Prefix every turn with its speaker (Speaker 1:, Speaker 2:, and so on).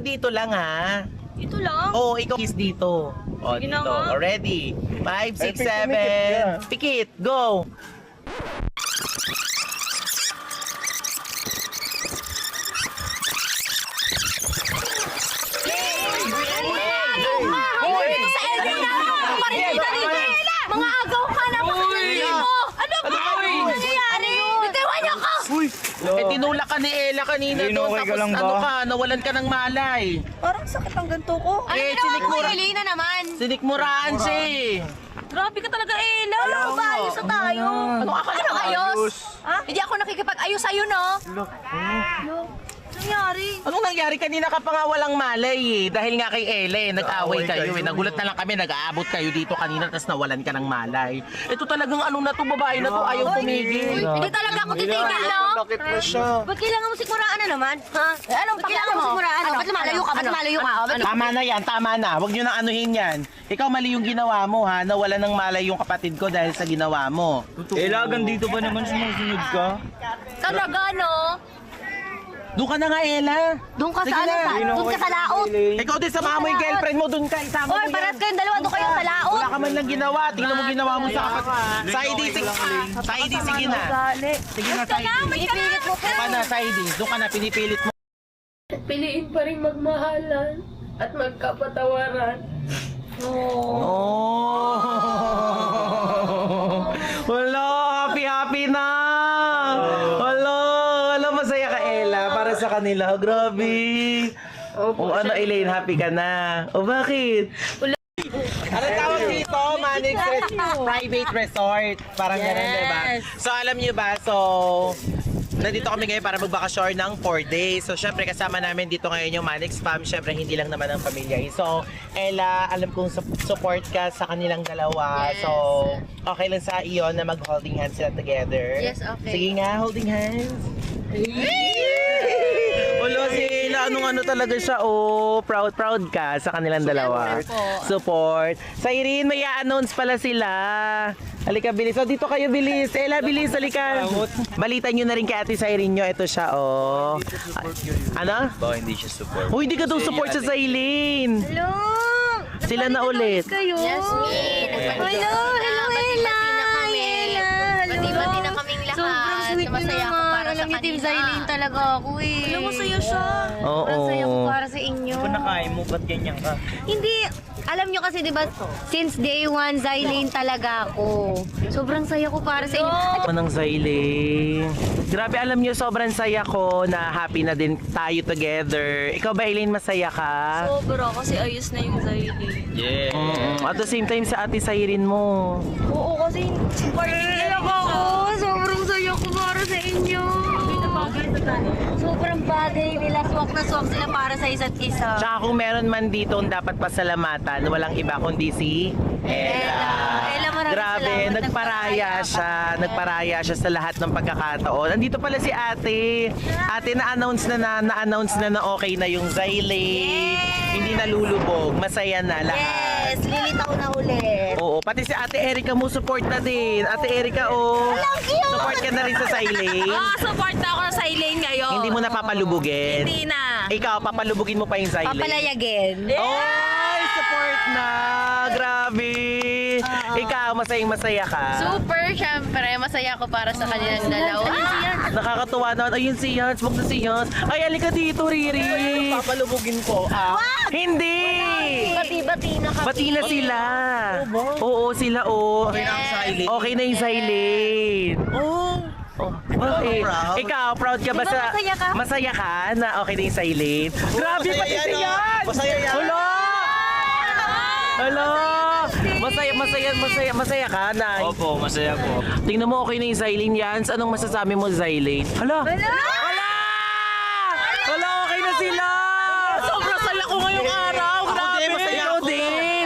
Speaker 1: dito lang ha.
Speaker 2: Ito lang?
Speaker 1: Oo, ikaw kiss dito. O,
Speaker 2: Sige na
Speaker 1: dito.
Speaker 2: nga.
Speaker 1: Ready? 5, 6,
Speaker 3: Ay,
Speaker 1: 7. Pikit, go!
Speaker 2: Dito sa elbow na ako! Marikita dito! Mga agaw ka na! Pakilin mo! Ano ba? Ano yun? Bitiwan niyo ako!
Speaker 1: Eh, tinulak ka ni Ella kanina
Speaker 3: Hindi,
Speaker 1: doon.
Speaker 3: okay ka
Speaker 1: Tapos
Speaker 3: lang ba?
Speaker 1: ano ka, nawalan ka ng malay.
Speaker 2: Parang sakit ang ganito ko. Ano
Speaker 1: Eh,
Speaker 2: ginawa mo,
Speaker 1: sinikmura-
Speaker 2: Elena naman?
Speaker 1: Sinikmuraan siya eh.
Speaker 2: Grabe ka talaga, Ella! Ayos na tayo!
Speaker 1: Ano ka kaya?
Speaker 2: Anong ayos? Ha? Hindi ako nakikipag-ayos sa'yo, no? Ano nangyari?
Speaker 1: Anong nangyari? Kanina ka pa nga walang malay eh. Dahil nga kay Ella eh, nag-away kayo eh. Nagulat na lang kami, nag-aabot kayo dito kanina tapos nawalan ka ng malay. Ito talagang anong na to, babae na to, ayaw tumigil.
Speaker 2: Hindi talaga ako titigil, no?
Speaker 3: Bakit na siya?
Speaker 2: Ba't kailangan mo sikmuraan na naman? Ha? Anong kailangan mo sikmuraan? Ano? Ba't lumalayo ka? Ba't lumalayo ka?
Speaker 1: Tama na yan, tama na. Huwag nyo nang anuhin yan. Ikaw mali yung ginawa mo ha, nawalan ng malay yung kapatid ko dahil sa ginawa mo.
Speaker 3: Lagan dito ba naman sumusunod ka?
Speaker 2: Talaga, no?
Speaker 1: Doon ka na nga, Ella.
Speaker 2: Doon ka
Speaker 1: Sige
Speaker 2: sa ano?
Speaker 1: na.
Speaker 2: Doon ka sa laot.
Speaker 1: Ikaw din, samahan mo yung girlfriend mo, doon ka, isama mo
Speaker 2: Oy,
Speaker 1: yan.
Speaker 2: paras kayong dalawa. Doon kayo sa laot.
Speaker 1: Wala ka man lang ginawa, tingnan mo ginawa mo sa kapatid. Saidi, sige. Saidi, sige na. Sige na, Saidi.
Speaker 2: Pinipilit mo pa.
Speaker 1: Doon ka na, Saidi. Doon ka na, pinipilit mo.
Speaker 4: Piliin pa rin magmahalan at magkapatawaran.
Speaker 1: Oh. Wala, happy na. Wala, masaya ka, Ella, para sa kanila. Grabe. O ano, Elaine, happy ka na. O bakit? Ano tawag dito? Manix Private Resort. Parang ganun, diba? So, alam niyo ba? So, nandito kami ngayon para magbakasyon ng 4 days. So, syempre, kasama namin dito ngayon yung Manix Fam. Syempre, hindi lang naman ang pamilya. So, Ella, alam kong support ka sa kanilang dalawa.
Speaker 2: Yes.
Speaker 1: So, okay lang sa iyo na mag-holding hands sila together.
Speaker 2: Yes, okay.
Speaker 1: Sige nga, holding hands. Ulo, si Ella, ano talaga siya, oh. Proud ka sa kanilang dalawa. Support. Sa Irene, may i-announce pala sila. Halika, bilis. O, dito kayo, bilis. Ella, bilis, halika. Balita nyo na rin kay Ate Irene nyo. Ito siya, oh. Ano?
Speaker 3: Baka hindi siya support.
Speaker 1: Uy, hindi ka daw support sa Irene.
Speaker 2: Hello!
Speaker 1: Sila na ulit.
Speaker 2: Kayo? Yasmin! Hello! Hello, Ella! Ella! Bati-bati na kaming lahat. Sobrang sweet
Speaker 4: Masaya ako para sa
Speaker 2: Alam niyo, Team
Speaker 4: kanila.
Speaker 2: Zylene talaga ako eh.
Speaker 4: Alam mo, saya siya.
Speaker 1: Oo.
Speaker 2: Sobrang saya ko para sa inyo.
Speaker 3: Kung nakain mo, ba't ganyan ka?
Speaker 2: Hindi, alam nyo kasi 'di ba since day one Zylene talaga ako. Sobrang saya ko para sa inyo. At
Speaker 1: Manang Zylene. Grabe, alam nyo, sobrang saya ko na happy na din tayo together. Ikaw ba, Eileen, masaya ka?
Speaker 4: Sobra kasi ayos na yung Zylene.
Speaker 3: Yeah.
Speaker 1: At the same time sa Ate Irene mo.
Speaker 4: Oo, kasi party
Speaker 2: ako, sobrang saya ko para sa inyo. Sobrang bagay nila, swak na swak sila para sa isa't isa.
Speaker 1: Tsaka kung meron man dito ang dapat pasalamatan, walang iba kundi si Ella.
Speaker 2: Ella, maraming
Speaker 1: Grabe,
Speaker 2: salamat.
Speaker 1: nagparaya siya sa lahat ng pagkakataon. Andito pala si Ate. Ate, na-announce na okay na yung Zylene. Hindi nalulubog, masaya na lahat.
Speaker 2: Yes, lilitaw na ulit.
Speaker 1: Oo, pati si Ate Erica mo support na din. Ate Erica, support ka na rin sa Zylene.
Speaker 4: support na ako sa Elaine ngayon.
Speaker 1: Hindi mo napapalubugin.
Speaker 4: Hindi na.
Speaker 1: Ikaw, papalubugin mo pa yung Zylene.
Speaker 2: Papalayagin.
Speaker 1: Oy, support na! Grabe! Ikaw, masayang-masaya ka.
Speaker 4: Super, syempre. Masaya ako para sa kanilang dalawa.
Speaker 1: Nakakatuwa naman. Ayun si Hans, wag na si Hans. Ay, alika dito, Riri. Papalubugin ko. Hindi!
Speaker 2: Bati-bati na kami.
Speaker 1: Bati na sila. Oo, sila, oh. Okay na yung Zylene. Oh, okay. Ikaw, proud ka ba
Speaker 2: Di ba
Speaker 1: sa...
Speaker 2: masaya ka?
Speaker 1: Masaya ka na okay na yung Zylene? Grabe, pati si Yan!
Speaker 3: Masaya yan.
Speaker 1: Hello! Hello! Masaya ka na.
Speaker 3: Opo, masaya po.
Speaker 1: Tingnan mo, okay na yung Zylene, Yans. Anong masasabi mo, Zylene? Hala! Hala! Hala, okay na sila! Sobrang saya ko ngayong araw. Grabe! Masaya ako din.